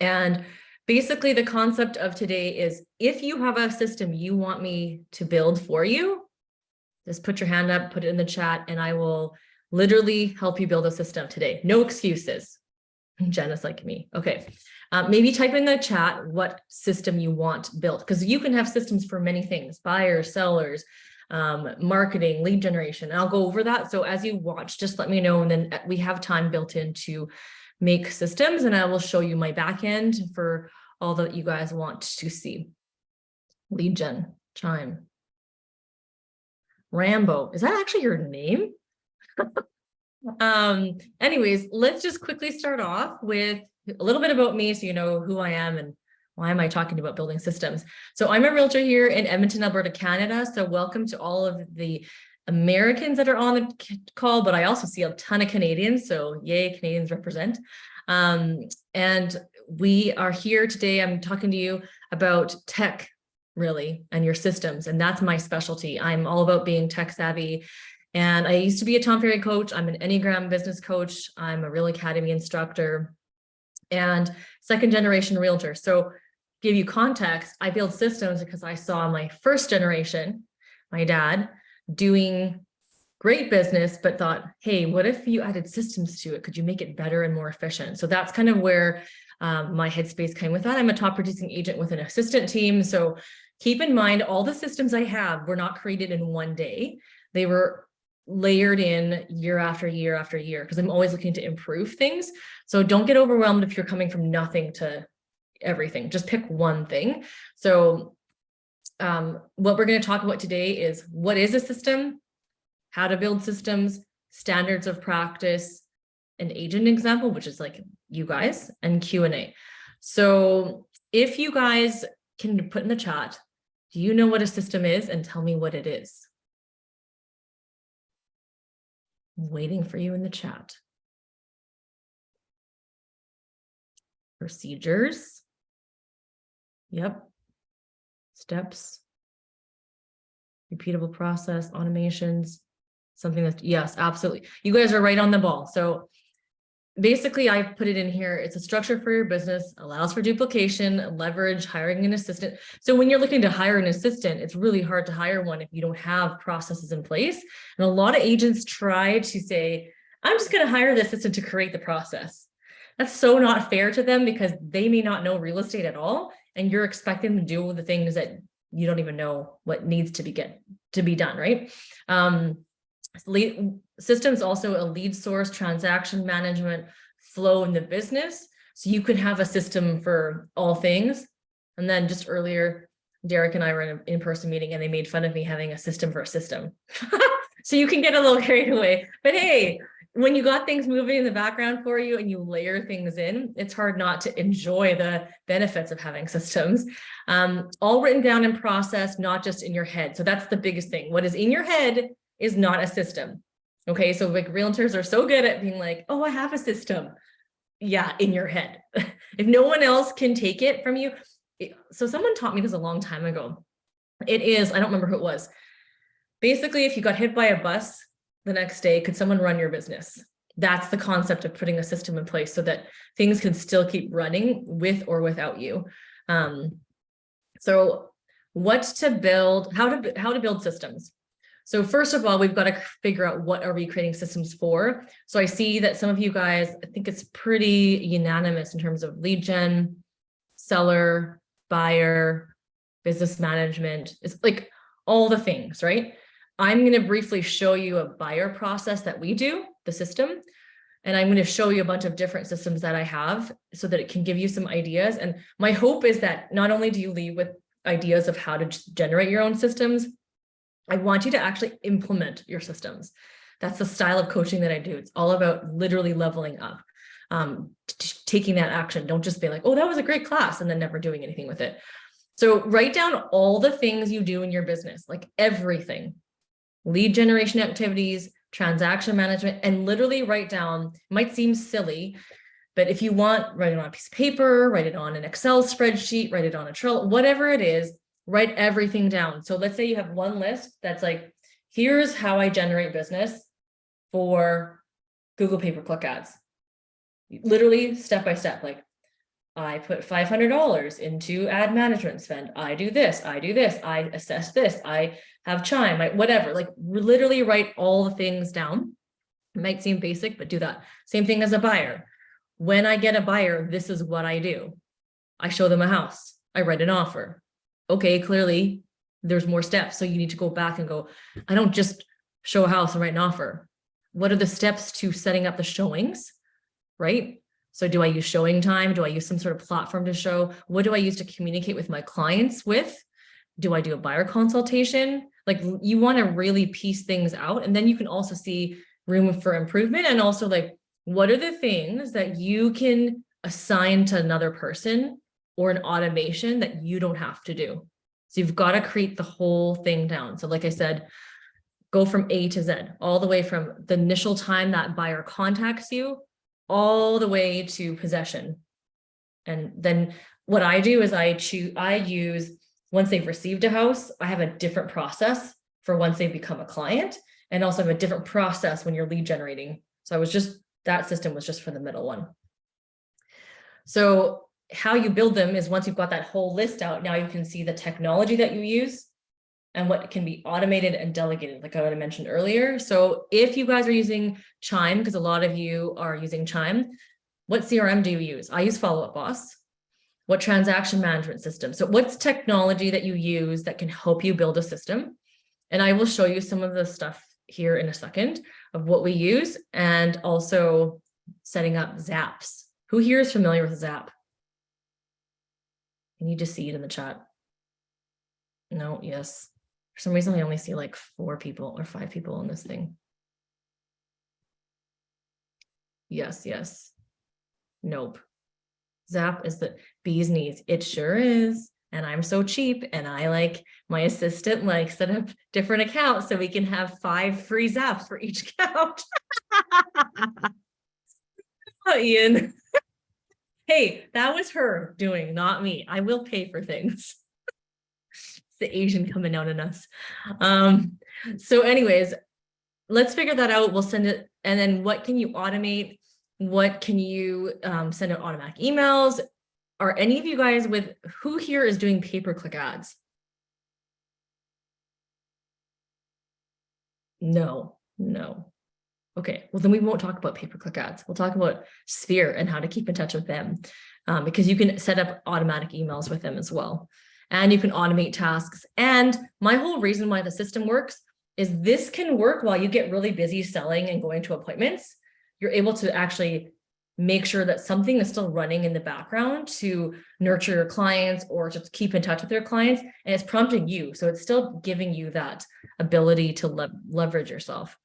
And basically the concept of today is if you have a system you want me to build for you, just put your hand up, put it in the chat, and I will literally help you build a system today. No excuses. Jen is like me. Okay. Maybe type in the chat what system you want built, because you can have systems for many things: buyers, sellers, marketing, lead generation. And I'll go over that. So as you watch, just let me know. And then we have time built in to make systems, and I will show you my back end for all that you guys want to see. Lead gen, Chime. Rambo, is that actually your name? Anyways, let's just quickly start off with a little bit about me so you know who I am and why am I talking about building systems. So I'm a realtor here in Edmonton, Alberta, Canada. So welcome to all of the Americans that are on the call, but I also see a ton of Canadians. So yay, Canadians represent. And we are here today. I'm talking to you about tech, really, and your systems. And that's my specialty. I'm all about being tech savvy. And I used to be a Tom Ferry coach. I'm an Enneagram business coach. I'm a Real Academy instructor and second generation realtor. So give you context, I build systems because I saw my first generation, my dad, doing great business, but thought, hey, what if you added systems to it? Could you make it better and more efficient? So that's kind of where my headspace came with that. I'm a top producing agent with an assistant team. So keep in mind, all the systems I have were not created in one day. They were layered in year after year after year, because I'm always looking to improve things. So don't get overwhelmed if you're coming from nothing to everything. Just pick one thing. So what we're going to talk about today is what is a system, how to build systems, standards of practice, an agent example, which is like you guys, and Q&A. So if you guys can put in the chat, do you know what a system is, and tell me what it is? I'm waiting for you in the chat. Procedures. Yep. Steps. Repeatable process, automations, something that's, yes, absolutely. You guys are right on the ball. So basically I've put it in here. It's a structure for your business, allows for duplication, leverage, hiring an assistant. So when you're looking to hire an assistant, it's really hard to hire one if you don't have processes in place. And a lot of agents try to say, I'm just going to hire the assistant to create the process. That's so not fair to them, because they may not know real estate at all. And you're expecting them to do the things that you don't even know what needs to be done, right? Systems also a lead source, transaction management, flow in the business. So you could have a system for all things. And then just earlier, Derek and I were in an in-person meeting and they made fun of me having a system for a system. So you can get a little carried away. But hey, when you got things moving in the background for you and you layer things in, it's hard not to enjoy the benefits of having systems. All written down in process, not just in your head. So that's the biggest thing. What is in your head is not a system. Okay, so like realtors are so good at being like, oh, I have a system. Yeah, in your head. If no one else can take it from you. So someone taught me this a long time ago. It is, I don't remember who it was. Basically, if you got hit by a bus the next day, could someone run your business? That's the concept of putting a system in place so that things can still keep running with or without you. So what to build, how to build systems. So first of all, we've got to figure out what are we creating systems for. So I see that some of you guys, I think it's pretty unanimous in terms of lead gen, seller, buyer, business management. It's like all the things, right? I'm going to briefly show you a buyer process that we do, the system, and I'm going to show you a bunch of different systems that I have so that it can give you some ideas. And my hope is that not only do you leave with ideas of how to generate your own systems, I want you to actually implement your systems. That's the style of coaching that I do. It's all about literally leveling up, taking that action. Don't just be like, oh, that was a great class, and then never doing anything with it. So write down all the things you do in your business, like everything, lead generation activities, transaction management, and literally write down, it might seem silly, but if you want, write it on a piece of paper, write it on an Excel spreadsheet, write it on a Trello, whatever it is, write everything down. So let's say you have one list that's like, here's how I generate business for Google pay-per-click ads. Literally step by step, like I put $500 into ad management spend. I do this, I assess this, I have chime, whatever, like literally write all the things down. It might seem basic, but do that. Same thing as a buyer. When I get a buyer, this is what I do. I show them a house. I write an offer. Okay, clearly there's more steps. So you need to go back and go, I don't just show a house and write an offer. What are the steps to setting up the showings, right? So do I use showing time? Do I use some sort of platform to show? What do I use to communicate with my clients with? Do I do a buyer consultation? Like you want to really piece things out. And then you can also see room for improvement. And also like, what are the things that you can assign to another person or an automation that you don't have to do? So you've got to create the whole thing down. So like I said, go from A to Z, all the way from the initial time that buyer contacts you, all the way to possession. And then what I do is I use, once they've received a house, I have a different process for once they become a client, and also have a different process when you're lead generating. So that system was just for the middle one. So how you build them is once you've got that whole list out, now you can see the technology that you use and what can be automated and delegated, like I mentioned earlier. So if you guys are using Chime, because a lot of you are using Chime, what CRM do you use? I use Follow Up Boss. What transaction management system? So what's technology that you use that can help you build a system? And I will show you some of the stuff here in a second of what we use, and also setting up Zaps. Who here is familiar with Zap? Can you just see it in the chat? No, yes. For some reason, I only see like 4 people or 5 people on this thing. Yes, yes. Nope. Zap is the bee's knees. It sure is. And I'm so cheap, and I like my assistant like set up different accounts so we can have 5 free Zaps for each account. Oh, Ian. Hey, that was her doing, not me. I will pay for things. The Asian coming out in us. So anyways, let's figure that out. We'll send it. And then what can you automate? What can you send out automatic emails? Are any of you guys who here is doing pay-per-click ads? No. Okay, well then we won't talk about pay-per-click ads. We'll talk about Sphere and how to keep in touch with them, because you can set up automatic emails with them as well. And you can automate tasks. And my whole reason why the system works is this can work while you get really busy selling and going to appointments. You're able to actually make sure that something is still running in the background to nurture your clients or just keep in touch with your clients. And it's prompting you. So it's still giving you that ability to leverage yourself.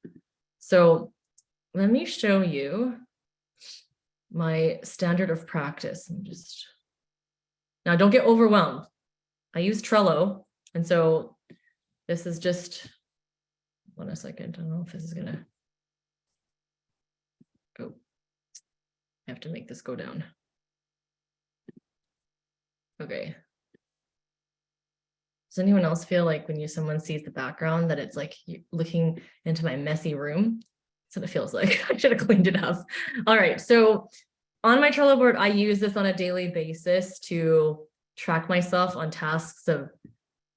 So let me show you my standard of practice. Now don't get overwhelmed. I use Trello. And so this is just, one second. I don't know if this is gonna, oh, I have to make this go down. Okay. Does anyone else feel like when someone sees the background that it's like you're looking into my messy room? That's what it feels like. I should have cleaned it up. All right. So on my Trello board, I use this on a daily basis to track myself on tasks of,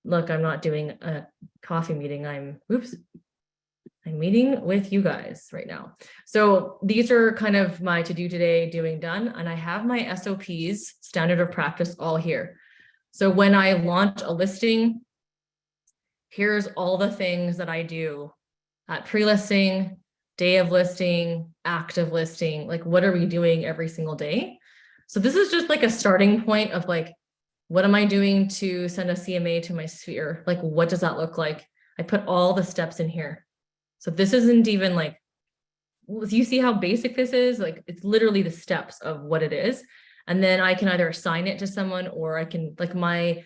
look, I'm not doing a coffee meeting. I'm meeting with you guys right now. So these are kind of my to do today, doing done. And I have my SOPs, standard of practice, all here. So when I launch a listing, here's all the things that I do at pre-listing, day of listing, active listing, like what are we doing every single day? So this is just like a starting point of like, what am I doing to send a CMA to my Sphere? Like, what does that look like? I put all the steps in here. So this isn't even like, you see how basic this is? Like, it's literally the steps of what it is. And then I can either assign it to someone, or I can, like my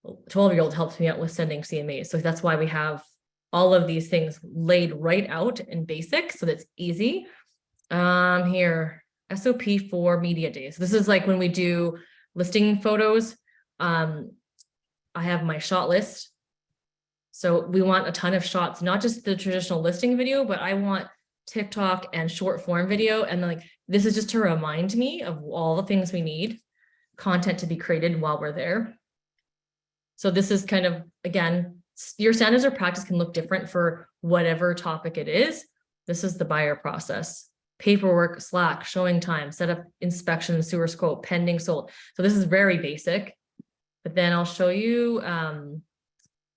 12-year-old helps me out with sending CMAs. So that's why we have all of these things laid right out in basic. So that's easy. Here, SOP for media days. This is like when we do listing photos. I have my shot list. So we want a ton of shots, not just the traditional listing video, but I want TikTok and short form video. And like, this is just to remind me of all the things we need. content to be created while we're there. So this is kind of, again, your standards of practice can look different for whatever topic it is. This is the buyer process. Paperwork, Slack, showing time, set up inspection, sewer scope, pending sold. So this is very basic, but then I'll show you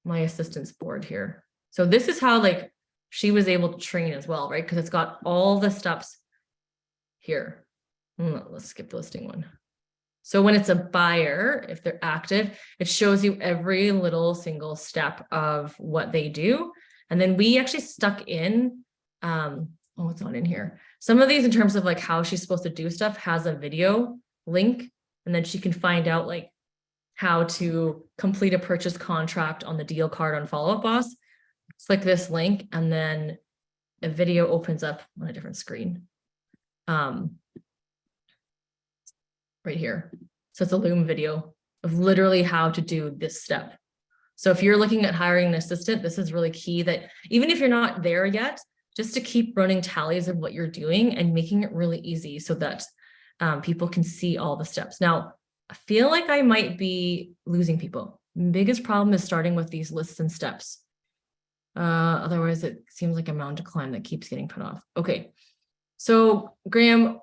my assistance board here. So this is how like she was able to train as well, right? Because it's got all the steps here. Let's skip the listing one. So when it's a buyer, if they're active, it shows you every little single step of what they do. And then we actually stuck in, oh, it's not in here. Some of these in terms of like how she's supposed to do stuff has a video link, and then she can find out like how to complete a purchase contract on the deal card on Follow Up Boss. Click this link, and then a video opens up on a different screen. Right here. So it's a Loom video of literally how to do this step. So if you're looking at hiring an assistant, this is really key, that even if you're not there yet, just to keep running tallies of what you're doing and making it really easy so that people can see all the steps. Now, I feel like I might be losing people. Biggest problem is starting with these lists and steps. Otherwise, it seems like a mountain to climb that keeps getting put off. Okay, so Graham,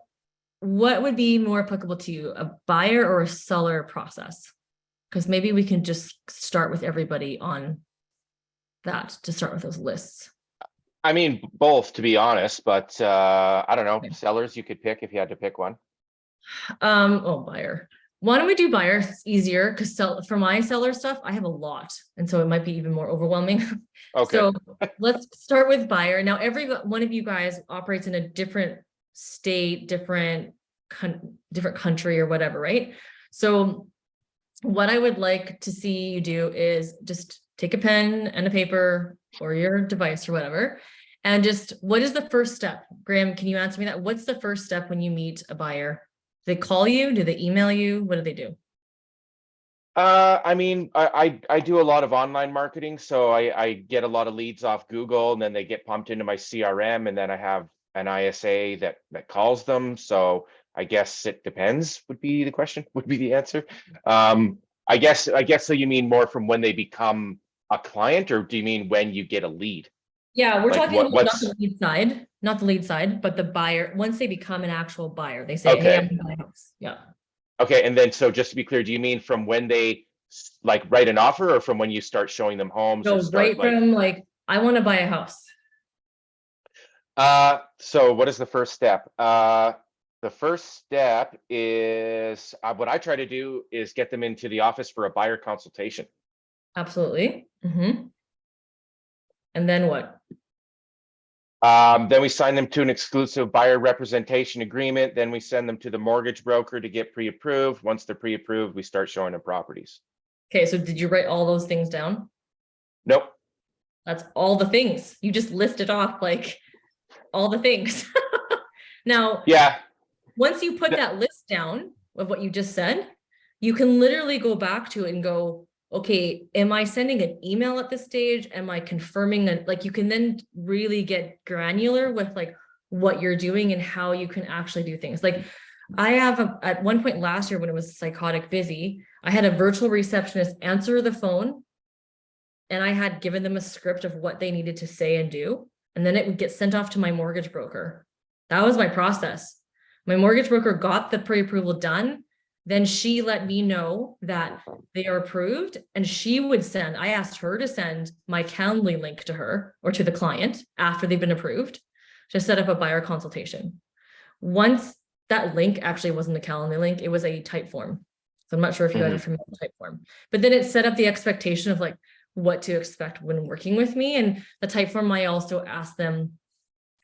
what would be more applicable to you, a buyer or a seller process? Because maybe we can just start with everybody on that to start with those lists. I mean, both, to be honest, but I don't know. Okay. Sellers, you could pick if you had to pick one. Oh, buyer. Why don't we do buyer? It's easier because for my seller stuff, I have a lot. And so it might be even more overwhelming. Okay. So let's start with buyer. Now, every one of you guys operates in a different state, different country or whatever, right? So what I would like to see you do is just take a pen and a paper or your device or whatever, and just, what is the first step? Graham, can you answer me that? What's the first step when you meet a buyer? Do they call you? Do they email you? What do they do? I mean, I do a lot of online marketing, so I get a lot of leads off Google, and then they get pumped into my CRM, and then I have an ISA that calls them. So I guess it depends, would be the question, would be the answer. I guess so. You mean more from when they become a client, or do you mean when you get a lead? Yeah, we're Like talking about what's not the lead side, but the buyer. Once they become an actual buyer, they say, okay. "Hey, I'm gonna buy a house." Yeah. Okay, and then so just to be clear, do you mean from when they like write an offer, or from when you start showing them homes, or So start right from like, I want to buy a house. So what is the first step? The first step is what I try to do is get them into the office for a buyer consultation. Absolutely. And then what? Then we sign them to an exclusive buyer representation agreement. Then we send them to the mortgage broker to get pre-approved. Once they're pre-approved, we start showing them properties. Okay, so did you write all those things down? Nope. That's all the things. You just listed off like all the things. Now, yeah. Once you put that list down of what you just said, you can literally go back to it and go, okay, am I sending an email at this stage? Am I confirming that? Like, you can then really get granular with like what you're doing and how you can actually do things. Like, I have at one point last year when it was psychotic busy, I had a virtual receptionist answer the phone, and I had given them a script of what they needed to say and do. And then it would get sent off to my mortgage broker. That was my process. My mortgage broker got the pre-approval done. Then she let me know that they are approved, and she would send, I asked her to send my Calendly link to her or to the client after they've been approved to set up a buyer consultation. Once that link actually wasn't a Calendly link, it was a type form. So I'm not sure if you guys are familiar with type form, but then it set up the expectation of like what to expect when working with me. And the type form, I also asked them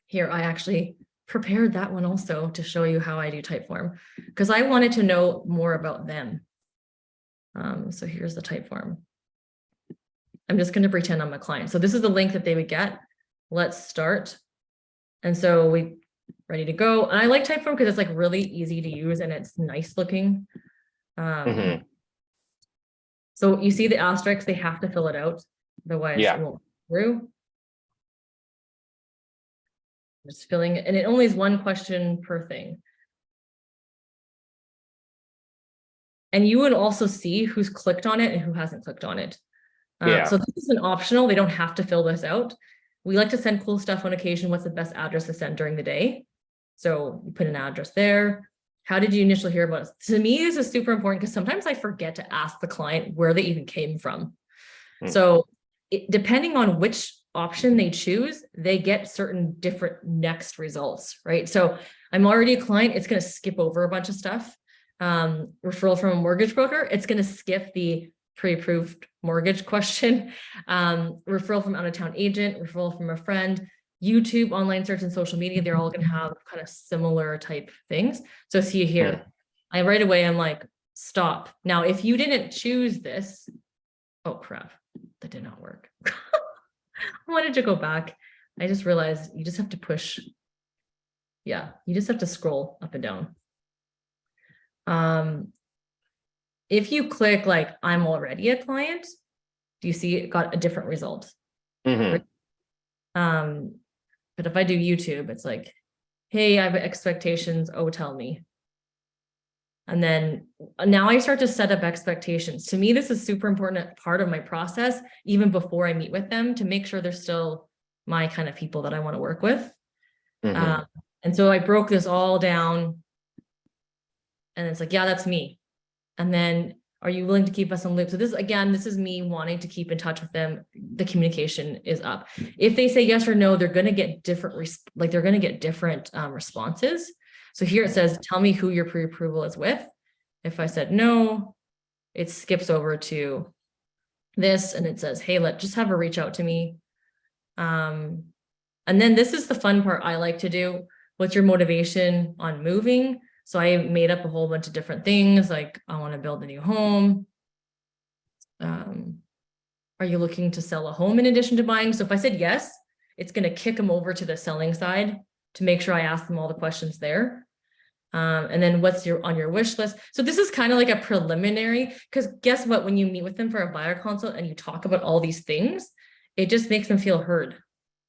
here, I actually prepared that one also to show you how I do type form, because I wanted to know more about them. So here's the type form. I'm just going to pretend I'm a client. So this is the link that they would get. Let's start. And so we ready to go. And I like type form because it's like really easy to use and it's nice looking. So you see the asterisks, they have to fill it out. Otherwise it won't go through. Just filling it, and it only is one question per thing. And you would also see who's clicked on it and who hasn't clicked on it. Yeah. So this is an optional. They don't have to fill this out. We like to send cool stuff on occasion. What's the best address to send during the day? So you put an address there. How did you initially hear about it? To me, this is super important because sometimes I forget to ask the client where they even came from. So depending on which option they choose, they get certain different next results, right? So I'm already a client. It's going to skip over a bunch of stuff. Referral from a mortgage broker. It's going to skip the pre-approved mortgage question. Referral from out-of-town agent, referral from a friend, YouTube, online search, and social media. They're all going to have kind of similar type things. So see here, I right away, I'm like, stop. Now, if you didn't choose this, oh crap, that did not work. I wanted to go back. I just realized you just have to push. Yeah, you just have to scroll up and down. If you click like I'm already a client, do you see it got a different result? But if I do YouTube, it's like, hey, I have expectations. Oh, tell me. And then now I start to set up expectations. To me, this is super important part of my process, even before I meet with them, to make sure they're still my kind of people that I want to work with. And so I broke this all down. And it's like, yeah, that's me. And then, are you willing to keep us in loop? So this, again, this is me wanting to keep in touch with them. The communication is up. If they say yes or no, they're going to get different, responses. So here it says, tell me who your pre-approval is with. If I said no, it skips over to this and it says, hey, just have her reach out to me. And then this is the fun part I like to do. What's your motivation on moving? So I made up a whole bunch of different things, like I want to build a new home. Are you looking to sell a home in addition to buying? So if I said yes, it's going to kick them over to the selling side to make sure I ask them all the questions there. And then what's on your wish list? So this is kind of like a preliminary, because guess what? When you meet with them for a buyer consult and you talk about all these things, it just makes them feel heard,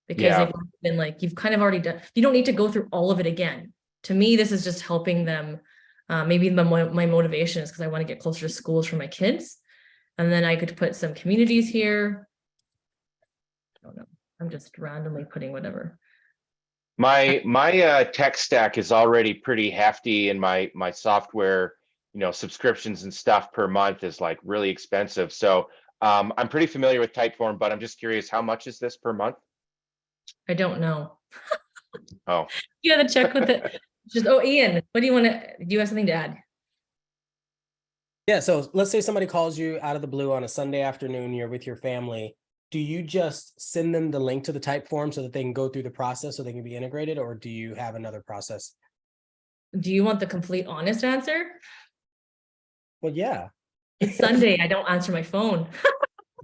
because they've been like, you've kind of already done, you don't need to go through all of it again. To me, this is just helping them. Maybe my motivation is because I want to get closer to schools for my kids. And then I could put some communities here. I don't know. I'm just randomly putting whatever. My tech stack is already pretty hefty, and my software, subscriptions and stuff per month is like really expensive. So I'm pretty familiar with Typeform, but I'm just curious, how much is this per month? I don't know. Oh, you got to check with it. Ian, what do you want to, do you have something to add? Yeah, so let's say somebody calls you out of the blue on a Sunday afternoon, you're with your family. Do you just send them the link to the Typeform so that they can go through the process so they can be integrated, or do you have another process? Do you want the complete honest answer? Well, yeah. It's Sunday. I don't answer my phone.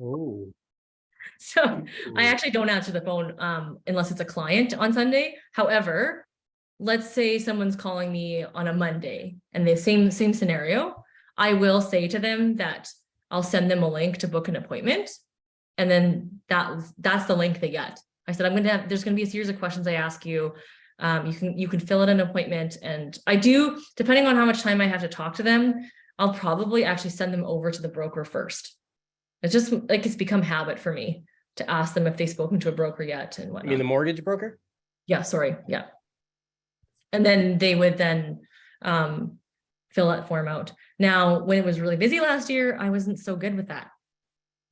Ooh. So I actually don't answer the phone unless it's a client on Sunday. However, let's say someone's calling me on a Monday and the same scenario, I will say to them that I'll send them a link to book an appointment. And then that's the link they get. I said, there's going to be a series of questions I ask you. You can fill out an appointment, and I do, depending on how much time I have to talk to them, I'll probably actually send them over to the broker first. It's just like, it's become habit for me to ask them if they've spoken to a broker yet and whatnot. You mean the mortgage broker? Yeah, sorry. Yeah. And then they would then fill that form out. Now, when it was really busy last year, I wasn't so good with that.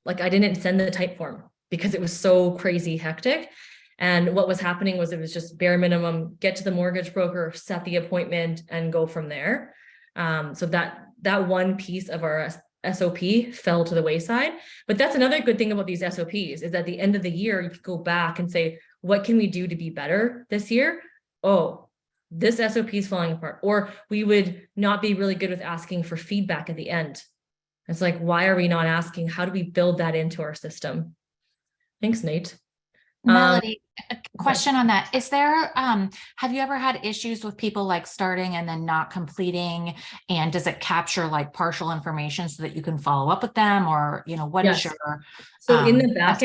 Like, I didn't send the Typeform because it was so crazy hectic. And what was happening was it was just bare minimum, get to the mortgage broker, set the appointment, and go from there. So that one piece of our SOP fell to the wayside. But that's another good thing about these SOPs, is at the end of the year, you can go back and say, what can we do to be better this year? Oh, this SOP is falling apart. Or we would not be really good with asking for feedback at the end. It's like, why are we not asking? How do we build that into our system? Thanks, Nate. Melody, a question on that. Is there, have you ever had issues with people like starting and then not completing? And does it capture like partial information so that you can follow up with them? Or, what is your, so in the back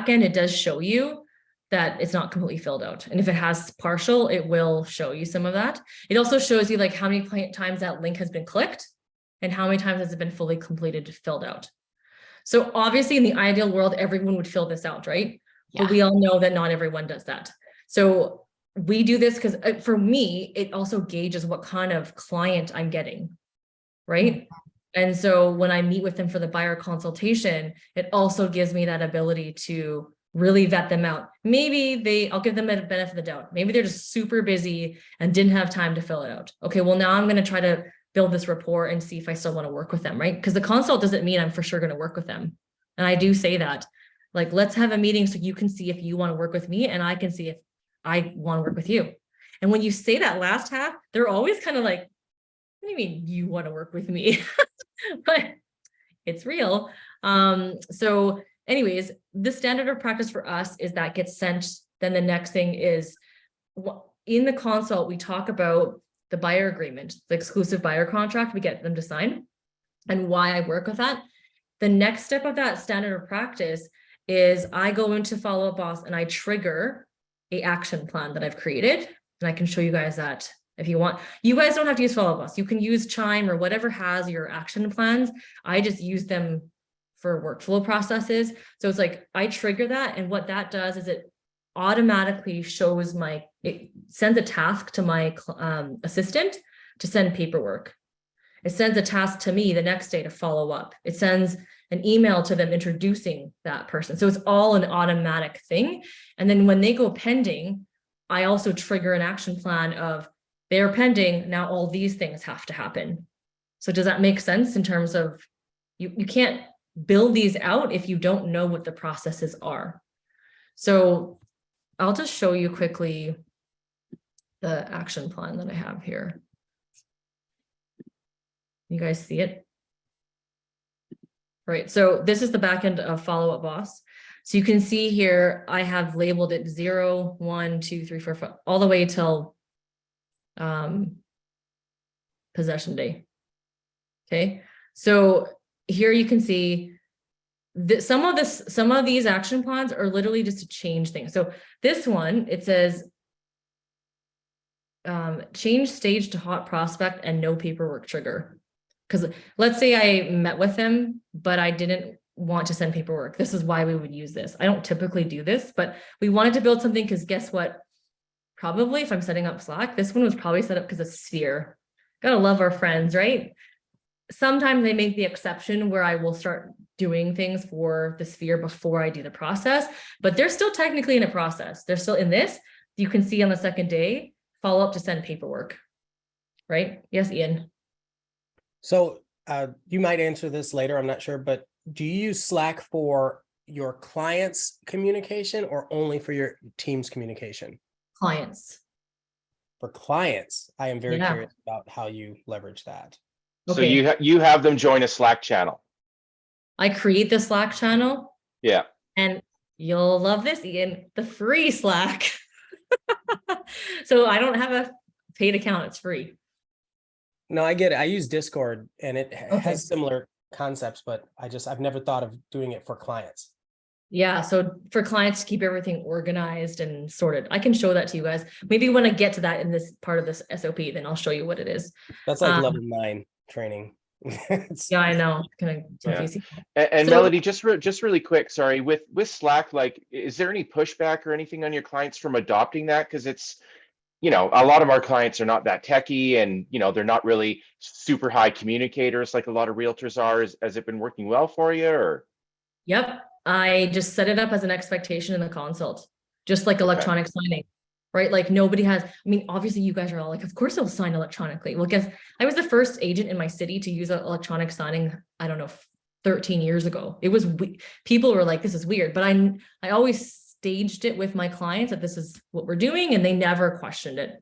end, it does show you that it's not completely filled out. And if it has partial, it will show you some of that. It also shows you like how many times that link has been clicked. and how many times has it been fully completed, filled out? So obviously in the ideal world, everyone would fill this out, right? But we all know that not everyone does that. So we do this because for me, it also gauges what kind of client I'm getting, right? And so when I meet with them for the buyer consultation, it also gives me that ability to really vet them out. Maybe I'll give them a benefit of the doubt. Maybe they're just super busy and didn't have time to fill it out. Okay, well now I'm going to try to build this rapport and see if I still want to work with them, right? Because the consult doesn't mean I'm for sure going to work with them. And I do say that, like, let's have a meeting so you can see if you want to work with me and I can see if I want to work with you. And when you say that last half, they're always kind of like, what do you mean you want to work with me? But it's real. So anyways, the standard of practice for us is that gets sent. Then the next thing is in the consult, we talk about the buyer agreement, the exclusive buyer contract, we get them to sign and why I work with that. The next step of that standard of practice is I go into Follow Up Boss and I trigger a action plan that I've created. And I can show you guys that if you want. You guys don't have to use Follow Up Boss. You can use Chime or whatever has your action plans. I just use them for workflow processes. So it's like I trigger that, and what that does is it automatically shows it sends a task to my assistant to send paperwork. It sends a task to me the next day to follow up. It sends an email to them introducing that person. So it's all an automatic thing. And then when they go pending, I also trigger an action plan of they're pending. Now all these things have to happen. So does that make sense in terms of you can't build these out if you don't know what the processes are? So I'll just show you quickly the action plan that I have here. You guys see it? Right, so this is the back end of Follow Up Boss. So you can see here, I have labeled it 0, 1, 2, 3, 4, 5, all the way till possession day. Okay, so here you can see that some of these action plans are literally just to change things. So this one, it says change stage to hot prospect and no paperwork trigger. Because let's say I met with them, but I didn't want to send paperwork. This is why we would use this. I don't typically do this, but we wanted to build something because guess what? Probably if I'm setting up Slack, this one was probably set up because of Sphere. Gotta love our friends, right? Sometimes they make the exception where I will start doing things for the Sphere before I do the process, but they're still technically in a process. They're still in this. You can see on the second day, follow up to send paperwork, right? Yes, Ian. So you might answer this later, I'm not sure, but do you use Slack for your clients' communication or only for your team's communication? Clients. For clients, I am very curious about how you leverage that. So you have them join a Slack channel. I create the Slack channel. Yeah. And you'll love this, Ian, the free Slack. So I don't have a paid account, it's free. No, I get it. I use Discord and it has similar concepts, but I've never thought of doing it for clients. Yeah, so for clients to keep everything organized and sorted. I can show that to you guys. Maybe when I get to that in this part of this SOP, then I'll show you what it is. That's like level 9 training. Yeah, I know. Kind of confusing. And so, Melody, just really quick, sorry, with Slack, like, is there any pushback or anything on your clients from adopting that? Because it's, a lot of our clients are not that techie, and they're not really super high communicators like a lot of realtors are. Has it been working well for you? Or yep, I just set it up as an expectation in the consult, just like electronic signing, right? Like nobody has. I mean, obviously, you guys are all like, of course, they'll sign electronically. Well, guess I was the first agent in my city to use electronic signing. I don't know, 13 years ago. It was people were like, this is weird, but I always staged it with my clients that this is what we're doing, and they never questioned it.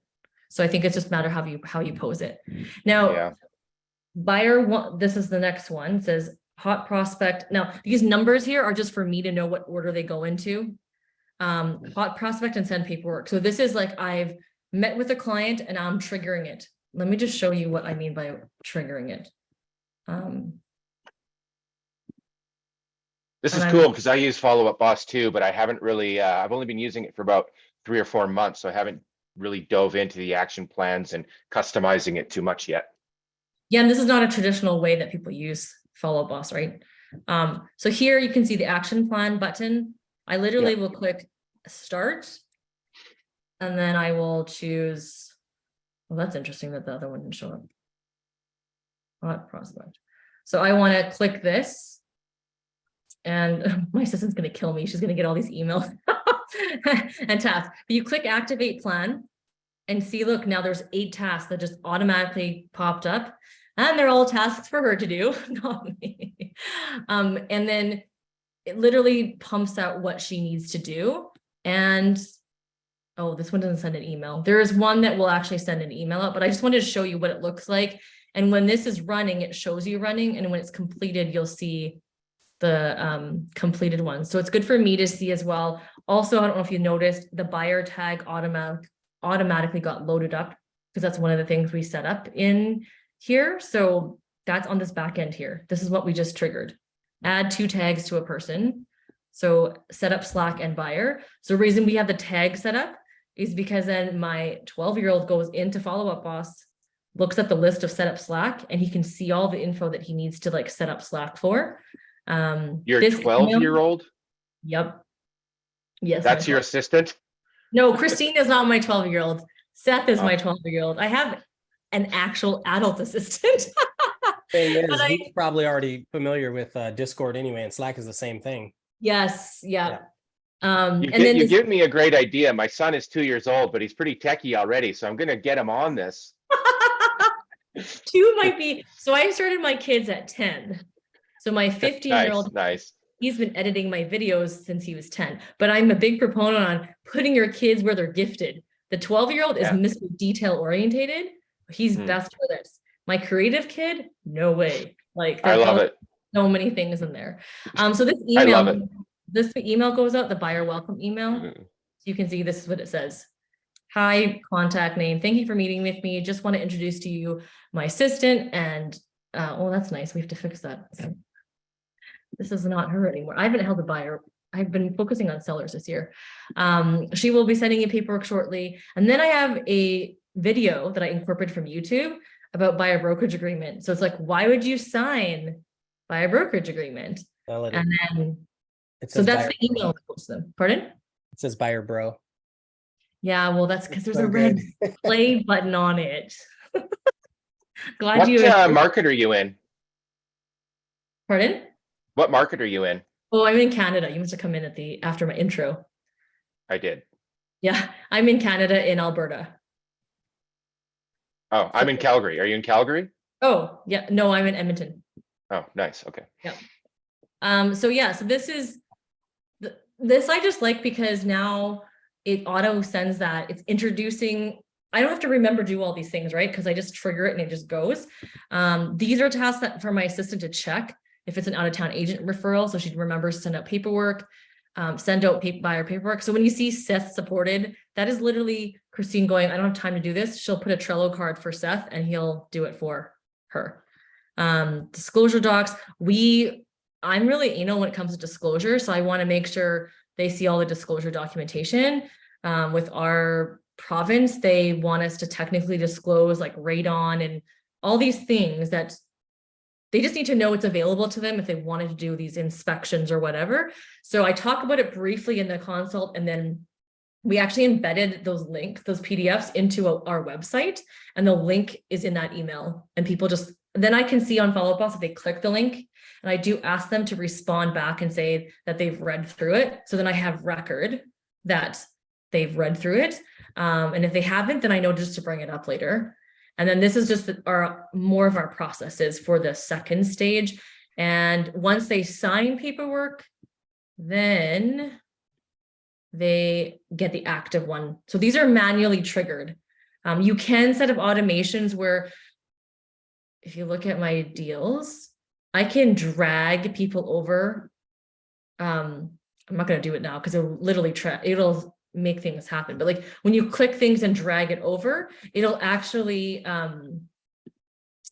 So I think it's just a matter how you pose it. Now, buyer one, this is the next one. It says hot prospect. Now these numbers here are just for me to know what order they go into. Hot prospect and send paperwork. So this is like I've met with a client and I'm triggering it. Let me just show you what I mean by triggering it. This is cool because I use Follow Up Boss too, but I haven't really, I've only been using it for about 3 or 4 months. So I haven't really dove into the action plans and customizing it too much yet. Yeah, and this is not a traditional way that people use Follow Boss, right? So here you can see the action plan button. I literally will click start, and then I will choose, well, that's interesting that the other one didn't show up. Hot prospect. So I want to click this, and my assistant's going to kill me. She's going to get all these emails and tasks. But you click activate plan and see, look, now there's 8 tasks that just automatically popped up, and they're all tasks for her to do, not me. And then it literally pumps out what she needs to do. And oh, this one doesn't send an email. There is one that will actually send an email out, but I just wanted to show you what it looks like. And when this is running, it shows you running. And when it's completed, you'll see the completed one. So it's good for me to see as well. Also, I don't know if you noticed, the buyer tag automatically got loaded up, because that's one of the things we set up in here. So that's on this back end here. This is what we just triggered. Add 2 tags to a person. So set up Slack and buyer. So the reason we have the tag set up is because then my 12-year-old goes into Follow Up Boss, looks at the list of set up Slack, and he can see all the info that he needs to like set up Slack for. Your 12-year-old? Yep. Yes. That's your assistant? No, Christine is not my 12-year-old. Seth is my 12-year-old. I have an actual adult assistant. Thing is, he's probably already familiar with Discord anyway, and Slack is the same thing. Yes. Yeah. You give me a great idea. My son is 2 years old, but he's pretty techie already, so I'm going to get him on this. 2 might be. So I started my kids at 10. So my 15-year-old, nice. He's been editing my videos since he was 10. But I'm a big proponent on putting your kids where they're gifted. The 12-year-old is Mr. Detail orientated. He's best for this. My creative kid, no way. Like I love it. So many things in there. So this email goes out, the buyer welcome email. So you can see this is what it says. Hi, contact name. Thank you for meeting with me. Just want to introduce to you my assistant. And oh, that's nice. We have to fix that. This is not her anymore. I haven't held a buyer. I've been focusing on sellers this year. She will be sending you paperwork shortly. And then I have a video that I incorporated from YouTube about buyer brokerage agreement. So it's like, why would you sign buyer brokerage agreement? And then, so that's the email that goes to them. Pardon? It says buyer bro. Yeah, well, that's because there's a red play button on it. Glad what you. Market are you in? Pardon? What market are you in? Oh, I'm in Canada. You must have come in after my intro. I did. Yeah, I'm in Canada, in Alberta. Oh, I'm in Calgary. Are you in Calgary? Oh, yeah. No, I'm in Edmonton. Oh, nice. Okay. Yeah. So yeah, so this is this I just like because now it auto sends that. It's introducing. I don't have to remember do all these things, right? Because I just trigger it and it just goes. These are tasks that for my assistant to check if it's an out-of-town agent referral. So she remembers to send out paperwork, send out buyer paperwork. So when you see Seth supported, that is literally Christine going, I don't have time to do this. She'll put a Trello card for Seth and he'll do it for her. Disclosure docs. I'm really anal when it comes to disclosure. So I want to make sure they see all the disclosure documentation. With our province, they want us to technically disclose like radon and all these things that they just need to know it's available to them if they wanted to do these inspections or whatever. So I talk about it briefly in the consult, and then we actually embedded those PDFs into our website, and the link is in that email. And people then I can see on Follow Up Boss if they click the link, and I do ask them to respond back and say that they've read through it. So then I have record that they've read through it. And if they haven't, then I know just to bring it up later. And then this is just more of our processes for the second stage. And once they sign paperwork, then they get the active one. So these are manually triggered. You can set up automations where if you look at my deals, I can drag people over. I'm not going to do it now because it'll literally it'll make things happen. But like when you click things and drag it over, it'll actually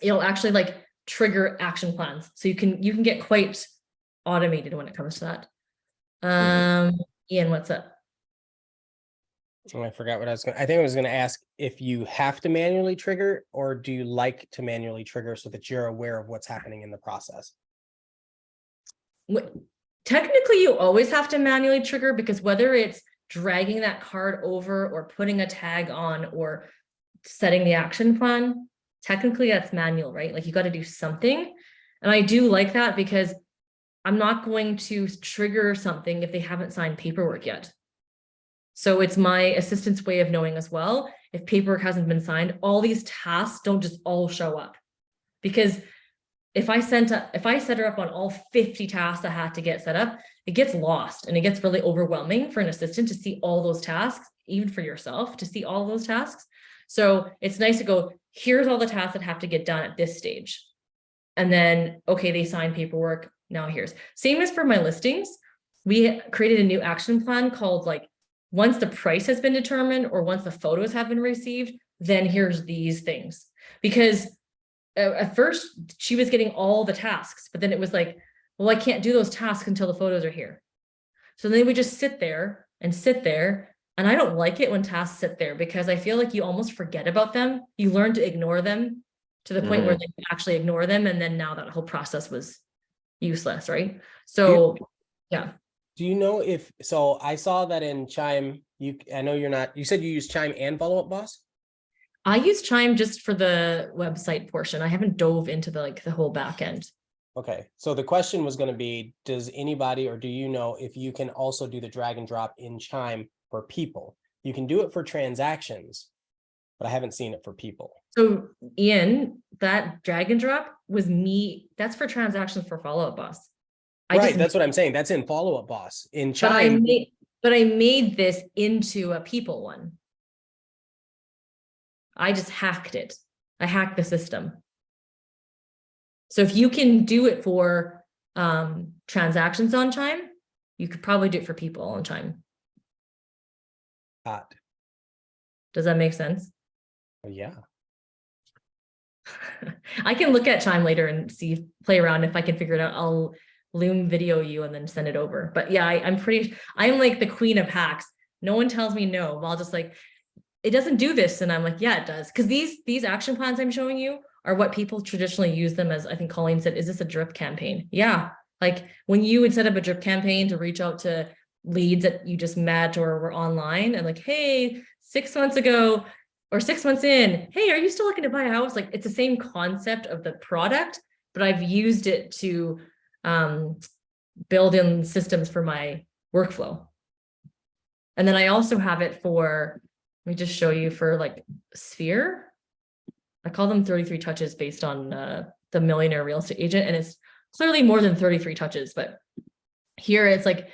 like trigger action plans. So you can get quite automated when it comes to that. Ian, what's up? Oh, I forgot what I was going. I think I was going to ask if you have to manually trigger, or do you like to manually trigger so that you're aware of what's happening in the process? Technically, you always have to manually trigger, because whether it's dragging that card over or putting a tag on or setting the action plan, technically that's manual, right? Like you got to do something. And I do like that, because I'm not going to trigger something if they haven't signed paperwork yet. So it's my assistant's way of knowing as well, if paperwork hasn't been signed, all these tasks don't just all show up. Because if I set her up on all 50 tasks that had to get set up, it gets lost and it gets really overwhelming for an assistant to see all those tasks, even for yourself to see all those tasks. So it's nice to go, here's all the tasks that have to get done at this stage. And then, okay, they sign paperwork. Now here's, same as for my listings. We created a new action plan called like, once the price has been determined or once the photos have been received, then here's these things. Because at first she was getting all the tasks, but then it was like, well, I can't do those tasks until the photos are here. So then we just sit there. And I don't like it when tasks sit there, because I feel like you almost forget about them. You learn to ignore them to the point where they actually ignore them. And then now that whole process was useless, right? So yeah. Do you know if, so I saw that in Chime, I know you're not, you said you use Chime and Follow Up Boss? I use Chime just for the website portion. I haven't dove into the whole back end. Okay, so the question was going to be, does anybody, or do you know if you can also do the drag and drop in Chime for people? You can do it for transactions, but I haven't seen it for people. So Ian, that drag and drop was me. That's for transactions for Follow Up Boss. Right, that's what I'm saying. That's in Follow Up Boss. In Chime. But I made this into a people one. I just hacked it. I hacked the system. So if you can do it for transactions on Chime, you could probably do it for people on Chime. Hot. Does that make sense? Yeah. I can look at Chime later and see, play around. If I can figure it out, I'll Loom video you and then send it over. But yeah, I'm like the queen of hacks. No one tells me no. I'll just like, it doesn't do this. And I'm like, yeah, it does. Because these action plans I'm showing you are what people traditionally use them as. I think Colleen said, is this a drip campaign? Yeah. Like when you would set up a drip campaign to reach out to leads that you just met or were online and like, hey, 6 months ago or 6 months in, hey, are you still looking to buy a house? Like it's the same concept of the product, but I've used it to build in systems for my workflow. And then I also have it for, let me just show you for like Sphere. I call them 33 touches based on the Millionaire Real Estate Agent. And it's clearly more than 33 touches, but here it's like,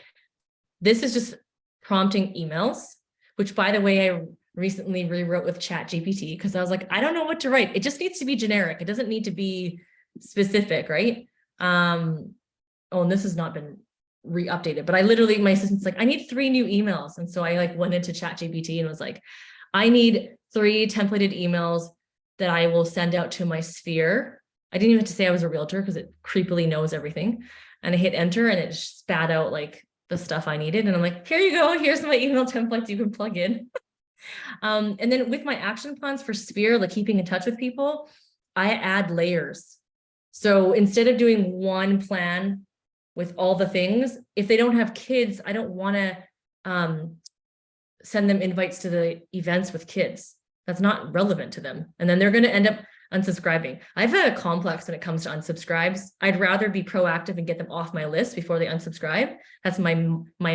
this is just prompting emails, which by the way, I recently rewrote with ChatGPT because I was like, I don't know what to write. It just needs to be generic. It doesn't need to be specific, right? Oh, and this has not been re-updated, but I literally, my assistant's like, I need 3 new emails. And so I like went into ChatGPT and was like, I need 3 templated emails that I will send out to my Sphere. I didn't even have to say I was a realtor because it creepily knows everything. And I hit enter and it spat out like the stuff I needed. And I'm like, here you go. Here's my email templates you can plug in. And then with my action plans for Sphere, like keeping in touch with people, I add layers. So instead of doing one plan with all the things, if they don't have kids, I don't want to send them invites to the events with kids. That's not relevant to them. And then they're going to end up unsubscribing. I've had a complex when it comes to unsubscribes. I'd rather be proactive and get them off my list before they unsubscribe. That's my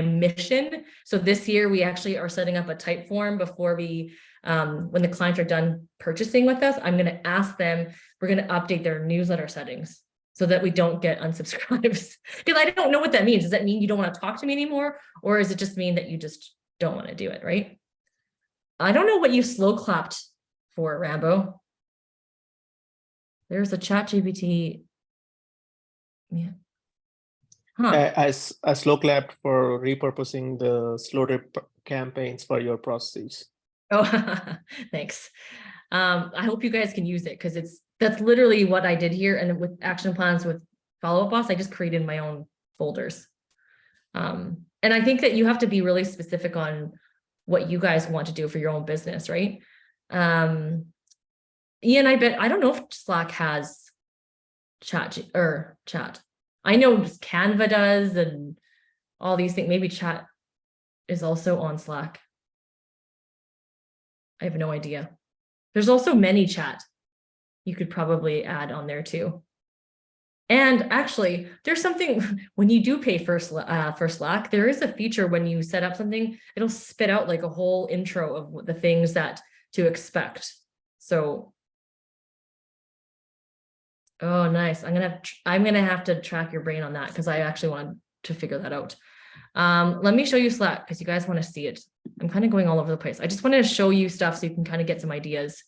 mission. So this year we actually are setting up a type form before we, when the clients are done purchasing with us, I'm going to ask them, we're going to update their newsletter settings so that we don't get unsubscribes. Because I don't know what that means. Does that mean you don't want to talk to me anymore? Or does it just mean that you just don't want to do it, right? I don't know what you slow clapped for, Rambo. There's a ChatGPT. Yeah. Huh. I slow clapped for repurposing the slow drip campaigns for your processes. Oh, thanks. I hope you guys can use it because that's literally what I did here. And with action plans with Follow Up Boss, I just created my own folders. And I think that you have to be really specific on what you guys want to do for your own business, right? Ian, I don't know if Slack has chat. I know Canva does and all these things. Maybe chat is also on Slack. I have no idea. There's also ManyChat. You could probably add on there too. And actually, there's something when you do pay for Slack, there is a feature when you set up something, it'll spit out like a whole intro of the things that to expect. So, oh, nice. I'm gonna have to track your brain on that because I actually want to figure that out. Let me show you Slack because you guys want to see it. I'm kind of going all over the place. I just wanted to show you stuff so you can kind of get some ideas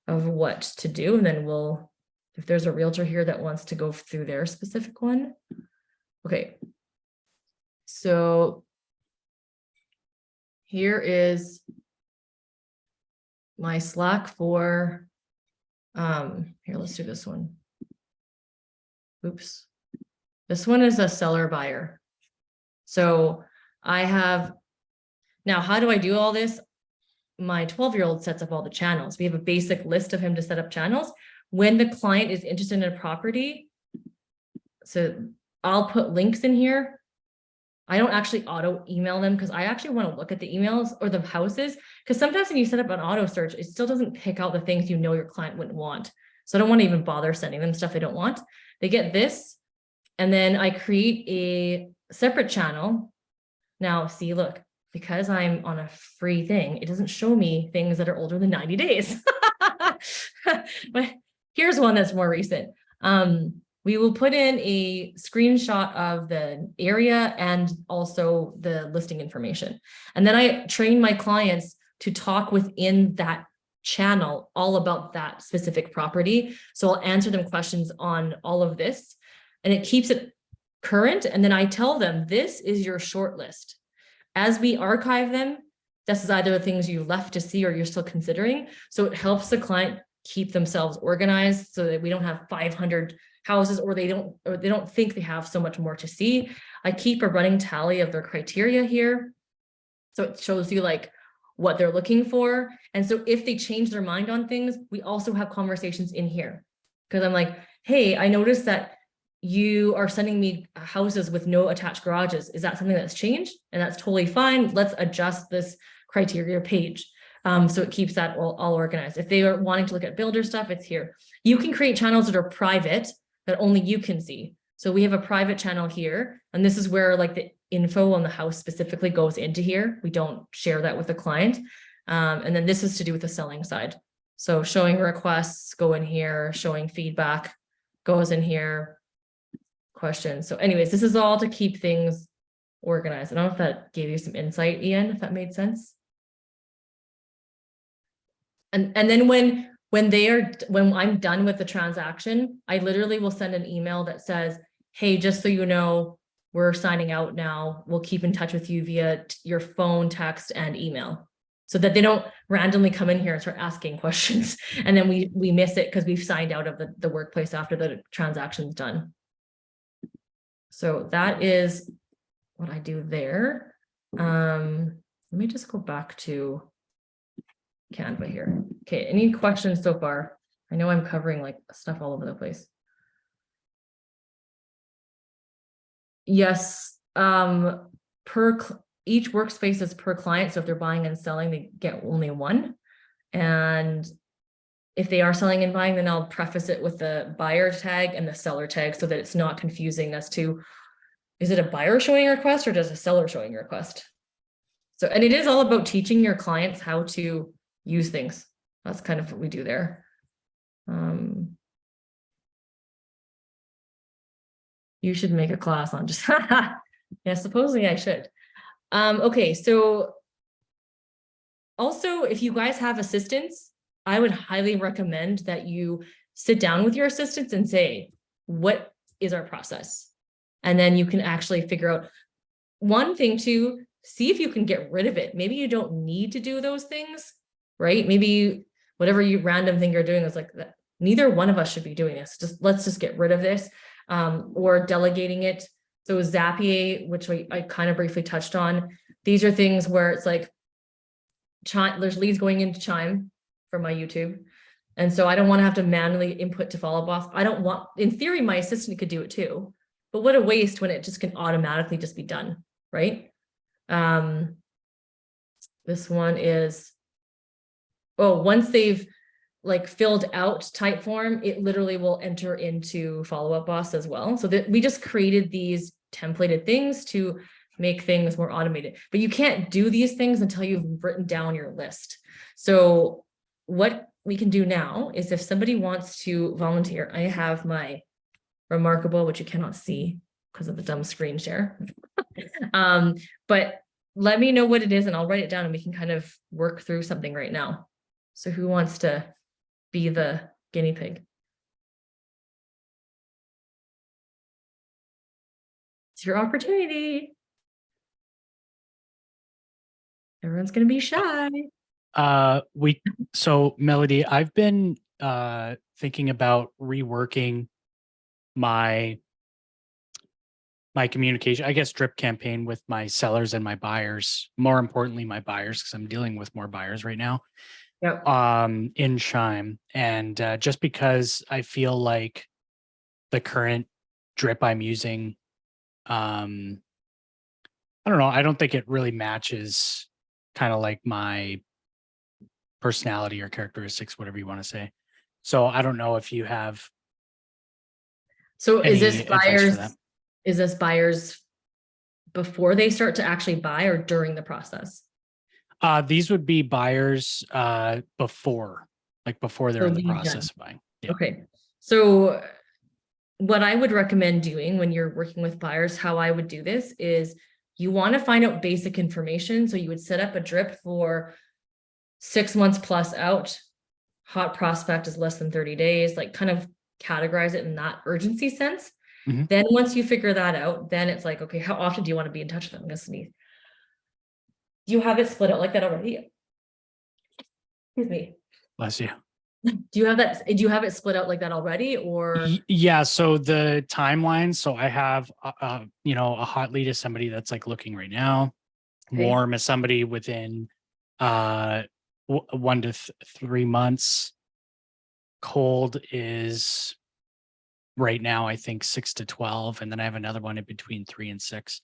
of what to do, and then we'll. If there's a realtor here that wants to go through their specific one. Okay. So here is my Slack for, here, let's do this one. Oops. This one is a seller buyer. So I have, now how do I do all this? My 12-year-old sets up all the channels. We have a basic list of him to set up channels. When the client is interested in a property, so I'll put links in here. I don't actually auto email them because I actually want to look at the emails or the houses, because sometimes when you set up an auto search, it still doesn't pick out the things you know your client wouldn't want. So I don't want to even bother sending them stuff they don't want. They get this, and then I create a separate channel. Now, see, look, because I'm on a free thing, it doesn't show me things that are older than 90 days. But here's one that's more recent. We will put in a screenshot of the area and also the listing information. And then I train my clients to talk within that channel all about that specific property. So I'll answer them questions on all of this, and it keeps it current. And then I tell them, this is your short list. As we archive them, this is either the things you left to see or you're still considering. So it helps the client keep themselves organized so that we don't have 500 houses, or they don't think they have so much more to see. I keep a running tally of their criteria here. So it shows you like what they're looking for. And so if they change their mind on things, we also have conversations in here. Because I'm like, hey, I noticed that you are sending me houses with no attached garages. Is that something that's changed? And that's totally fine. Let's adjust this criteria page. So it keeps that all organized. If they are wanting to look at builder stuff, it's here. You can create channels that are private that only you can see. So we have a private channel here, and this is where like the info on the house specifically goes into here. We don't share that with the client. And then this is to do with the selling side. So showing requests go in here, showing feedback goes in here, questions. So anyways, this is all to keep things organized. I don't know if that gave you some insight, Ian, if that made sense. And then when I'm done with the transaction, I literally will send an email that says, hey, just so you know, we're signing out now. We'll keep in touch with you via your phone, text, and email, so that they don't randomly come in here and start asking questions. And then we miss it because we've signed out of the workplace after the transaction's done. So that is what I do there. Let me just go back to Canva here. Okay, any questions so far? I know I'm covering like stuff all over the place. Yes, each workspace is per client. So if they're buying and selling, they get only one. And if they are selling and buying, then I'll preface it with the buyer tag and the seller tag so that it's not confusing as to, is it a buyer showing a request or does a seller showing a request? So, and it is all about teaching your clients how to use things. That's kind of what we do there. You should make a class on just, yeah, supposedly I should. Okay, so also if you guys have assistants, I would highly recommend that you sit down with your assistants and say, what is our process? And then you can actually figure out one thing to see if you can get rid of it. Maybe you don't need to do those things, right? Maybe whatever you random thing you're doing is like that. Neither one of us should be doing this. Let's just get rid of this, or delegating it. So Zapier, which I kind of briefly touched on, these are things where it's like, Chime, there's leads going into Chime for my YouTube. And so I don't want to have to manually input to Follow Boss. I don't want, in theory, my assistant could do it too, but what a waste when it just can automatically just be done, right? This one is, oh, once they've like filled out Typeform, it literally will enter into Follow Up Boss as well. So that we just created these templated things to make things more automated, but you can't do these things until you've written down your list. So what we can do now is if somebody wants to volunteer, I have my Remarkable, which you cannot see because of the dumb screen share. But let me know what it is and I'll write it down and we can kind of work through something right now. So who wants to be the guinea pig? It's your opportunity. Everyone's going to be shy. So Melody, I've been thinking about reworking my communication, I guess, drip campaign with my sellers and my buyers, more importantly my buyers, because I'm dealing with more buyers right now. Yep. In Chime. And just because I feel like the current drip I'm using, I don't know, I don't think it really matches kind of like my personality or characteristics, whatever you want to say. So I don't know if you have. So is this any advice for buyers? that? Is this buyers before they start to actually buy or during the process? These would be buyers before they're in the lead gen. process of buying. Yeah. Okay. So what I would recommend doing when you're working with buyers, how I would do this is you want to find out basic information. So you would set up a drip for 6 months plus out. Hot prospect is less than 30 days, like kind of categorize it in that urgency sense. Mhm. Then once you figure that out, then it's like, okay, how often do you want to be in touch with them? I'm gonna sneeze. Do you have it split out like that already? Excuse me. Bless you. Do you have that? Do you have it split out like that already, or? Yeah. So the timeline. So I have, a hot lead is somebody that's like looking right now. Okay. Warm is somebody within 1 to 3 months. Cold is right now, I think 6 to 12, and then I have another one in between 3 and 6.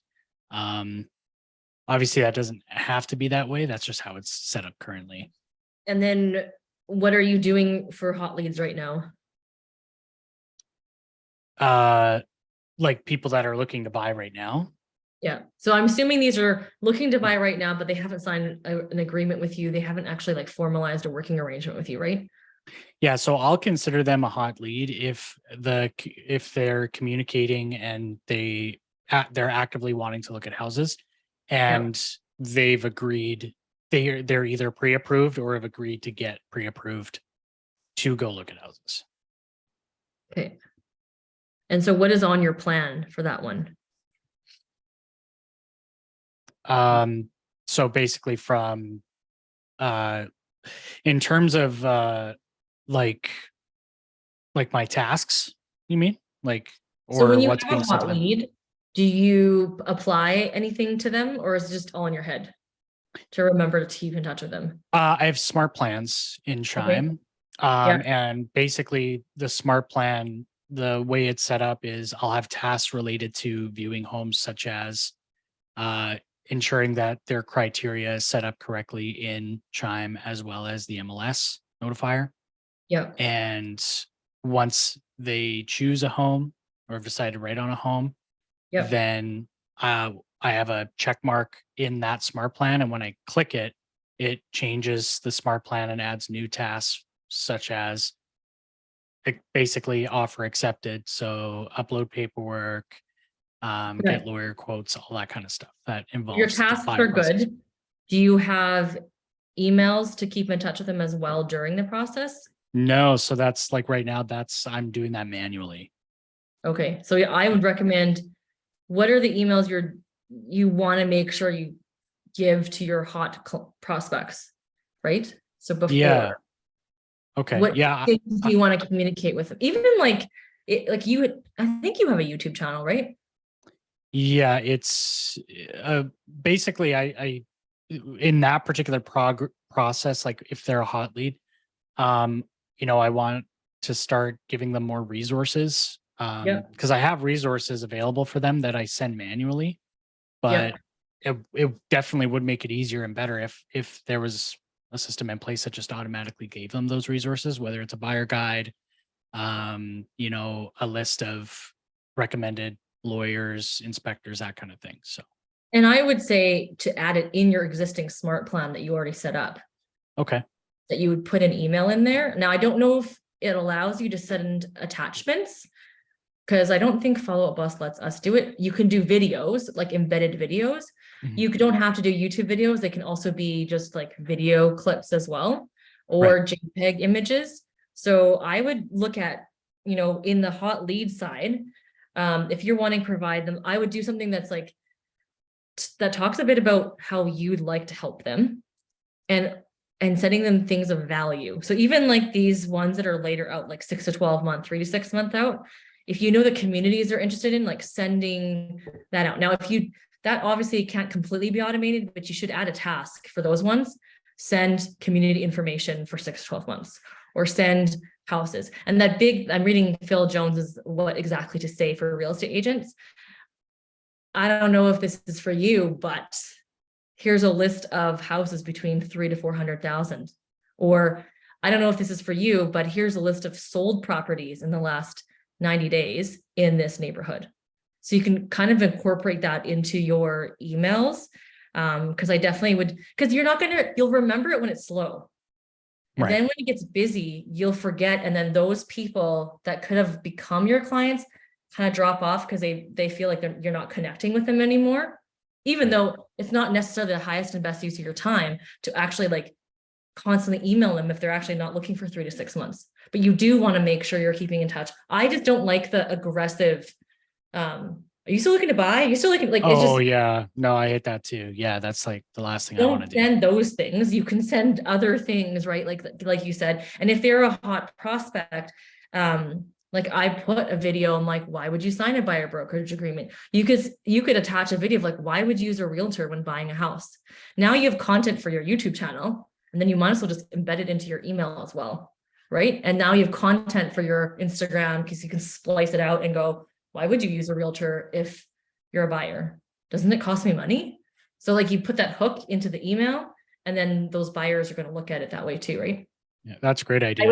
Obviously, that doesn't have to be that way. That's just how it's set up currently. And then what are you doing for hot leads right now? Like people that are looking to buy right now. Yeah. So I'm assuming these are looking to buy right now, but they haven't signed an agreement with you. They haven't actually like formalized a working arrangement with you, right? Yeah. So I'll consider them a hot lead if they're communicating and they're actively wanting to look at houses, and they've agreed. They're either pre-approved or have agreed to get pre-approved to go look at houses. Okay. And so what is on your plan for that one? So basically from in terms of like my tasks, you mean? Like, So or when you what's have a being sent hot to them? lead, do you apply anything to them, or is it just all in your head to remember to keep in touch with them? I have smart plans in Chime. And basically the smart plan, the way it's set up is I'll have tasks related to viewing homes, such as ensuring that their criteria is set up correctly in Chime, as well as the MLS notifier. Yeah. And once they choose a home or decide to write on a home, then I have a check mark in that smart plan. And when I click it, it changes the smart plan and adds new tasks, such as basically offer accepted. So upload paperwork, get lawyer quotes, all that kind of stuff that involves your tasks the are buyer process. good. Do you have emails to keep in touch with them as well during the process? No. So that's like right now, I'm doing that manually. Okay. So I would recommend, what are the emails you want to make sure you give to your hot prospects, right? So before. Yeah. Okay. What Yeah. things do you want to communicate with them? Even like I think you have a YouTube channel, right? Yeah, it's basically I in that particular process, like if they're a hot lead, I want to start giving them more resources. Because I have resources available for them that I send manually, but it definitely would make it easier and better if there was a system in place that just automatically gave them those resources, whether it's a buyer guide, a list of recommended lawyers, inspectors, that kind of thing. So, and I would say to add it in your existing smart plan that you already set up. Okay. That you would put an email in there. Now, I don't know if it allows you to send attachments, because I don't think Follow Up Boss lets us do it. You can do videos, like embedded videos. You don't have to do YouTube videos. They can also be just like video clips as well, or JPEG images. So I would look at, in the hot lead side, if you're wanting to provide them, I would do something that's like, that talks a bit about how you'd like to help them and sending them things of value. So even like these ones that are later out, like 6 to 12 month, 3 to 6 month out, if you know the communities are interested in, like sending that out. Now, that obviously can't completely be automated, but you should add a task for those ones. Send community information for 6 to 12 months, or send houses. And I'm reading Phil Jones's what exactly to say for real estate agents. I don't know if this is for you, but here's a list of houses between 300 to 400,000. Or I don't know if this is for you, but here's a list of sold properties in the last 90 days in this neighborhood. So you can kind of incorporate that into your emails. Because I definitely would, because you'll remember it when it's slow. And then when it gets busy, you'll forget. And then those people that could have become your clients kind of drop off because they feel like you're not connecting with them anymore, even though it's not necessarily the highest and best use of your time to actually like constantly email them if they're actually not looking for 3 to 6 months. But you do want to make sure you're keeping in touch. I just don't like the aggressive, are you still looking to buy? Are you still looking like, it's just, yeah, no, I hate that too. Yeah. That's like the last thing I want to do. Send those things. You can send other things, right? Like you said, and if they're a hot prospect, like I put a video on like, why would you sign a buyer brokerage agreement? You could attach a video of like, why would you use a realtor when buying a house? Now you have content for your YouTube channel, and then you might as well just embed it into your email as well, right? And now you have content for your Instagram because you can splice it out and go, why would you use a realtor if you're a buyer? Doesn't it cost me money? So like you put that hook into the email, and then those buyers are going to look at it that way too, right? Yeah, that's a great idea.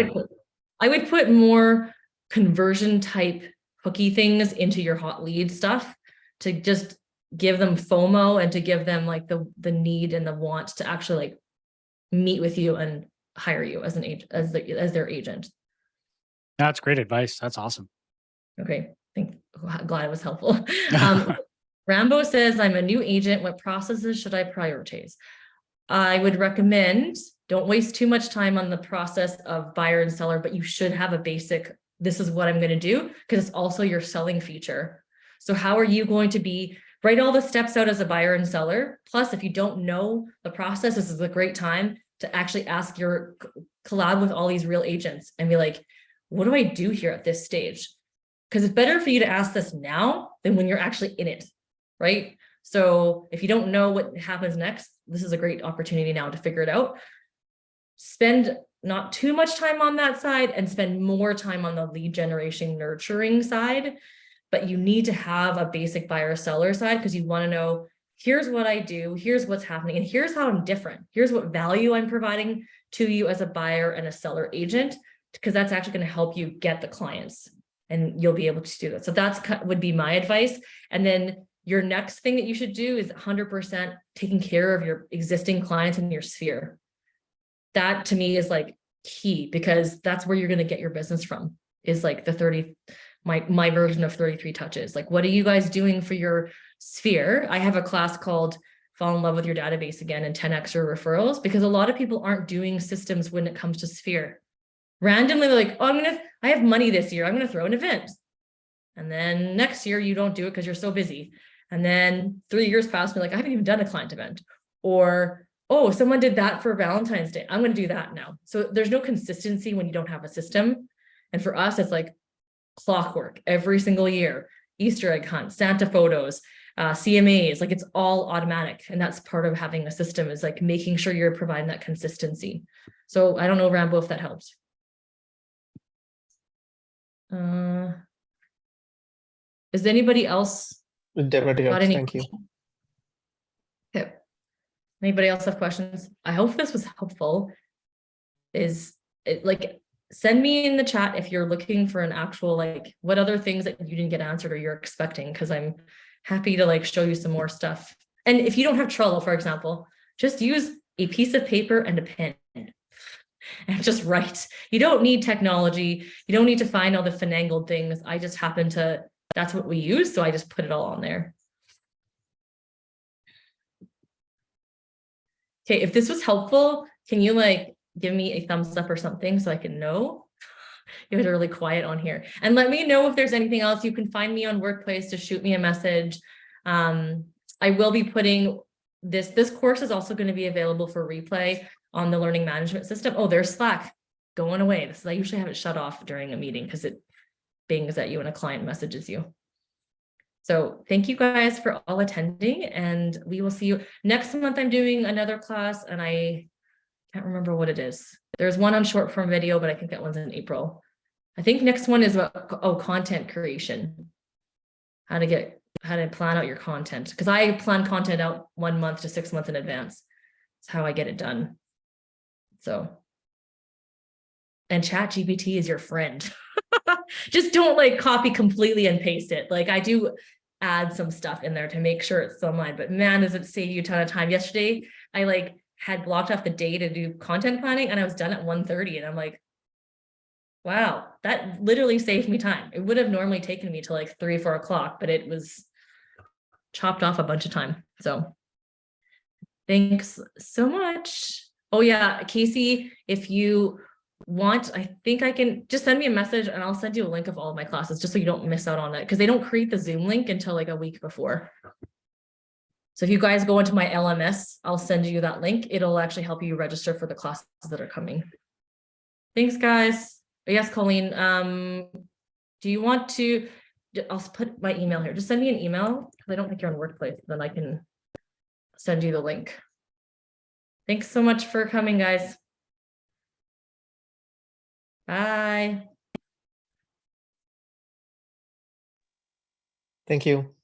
I would put more conversion type hooky things into your hot lead stuff to just give them FOMO and to give them like the need and the want to actually like meet with you and hire you as an agent, as their agent. That's great advice. That's awesome. Okay. Glad it was helpful. Rambo says, I'm a new agent. What processes should I prioritize? I would recommend don't waste too much time on the process of buyer and seller, but you should have a basic, this is what I'm going to do, because it's also your selling feature. So how are you going to write all the steps out as a buyer and seller? Plus, if you don't know the process, this is a great time to actually collab with all these real agents and be like, what do I do here at this stage? Because it's better for you to ask this now than when you're actually in it, right? So if you don't know what happens next, this is a great opportunity now to figure it out. Spend not too much time on that side and spend more time on the lead generation nurturing side. But you need to have a basic buyer seller side because you want to know, here's what I do, here's what's happening, and here's how I'm different. Here's what value I'm providing to you as a buyer and a seller agent, because that's actually going to help you get the clients and you'll be able to do that. So that's would be my advice. And then your next thing that you should do is 100% taking care of your existing clients in your sphere. That to me is like key, because that's where you're going to get your business from, is like the 30, my version of 33 touches. Like, what are you guys doing for your sphere? I have a class called Fall in Love with Your Database Again and 10 extra referrals, because a lot of people aren't doing systems when it comes to sphere. Randomly, they're like, oh, I have money this year, I'm going to throw an event. And then next year you don't do it because you're so busy. And then 3 years pass, me like, I haven't even done a client event. Or, oh, someone did that for Valentine's Day, I'm going to do that now. So there's no consistency when you don't have a system. And for us, it's like clockwork every single year, Easter egg hunt, Santa photos, CMAs, like it's all automatic. And that's part of having a system, is like making sure you're providing that consistency. So I don't know, Rambo, if that helps. Is anybody else It definitely got helps. any Thank you. questions? Okay. Anybody else have questions? I hope this was helpful. Is it like, send me in the chat if you're looking for an actual, like, what other things that you didn't get answered or you're expecting, because I'm happy to like show you some more stuff. And if you don't have Trello, for example, just use a piece of paper and a pen and just write. You don't need technology. You don't need to find all the finagled things. I just happen to, that's what we use. So I just put it all on there. Okay, if this was helpful, can you like give me a thumbs up or something so I can know? You guys are really quiet on here. And let me know if there's anything else. You can find me on Workplace to shoot me a message. I will be putting this course is also going to be available for replay on the learning management system. Oh, there's Slack going away. This is, I usually have it shut off during a meeting because it bings at you and a client messages you. So thank you guys for all attending, and we will see you next month. I'm doing another class and I can't remember what it is. There's one on short form video, but I think that one's in April. I think next one is about, content creation. How to plan out your content. Because I plan content out 1 month to 6 months in advance. It's how I get it done. So, and ChatGPT is your friend. Just don't like copy completely and paste it. Like I do add some stuff in there to make sure it's online, but man, does it save you a ton of time. Yesterday, I like had blocked off the day to do content planning and I was done at 1:30 and I'm like, wow, that literally saved me time. It would have normally taken me to like 3 or 4 o'clock, but it was chopped off a bunch of time. So thanks so much. Oh yeah, Casey, if you want, I think I can just send me a message and I'll send you a link of all of my classes just so you don't miss out on it, because they don't create the Zoom link until like a week before. So if you guys go into my LMS, I'll send you that link. It'll actually help you register for the classes that are coming. Thanks, guys. Yes, Colleen. Do you want to, I'll put my email here. Just send me an email because I don't think you're on Workplace. Then I can send you the link. Thanks so much for coming, guys. Bye. Thank you.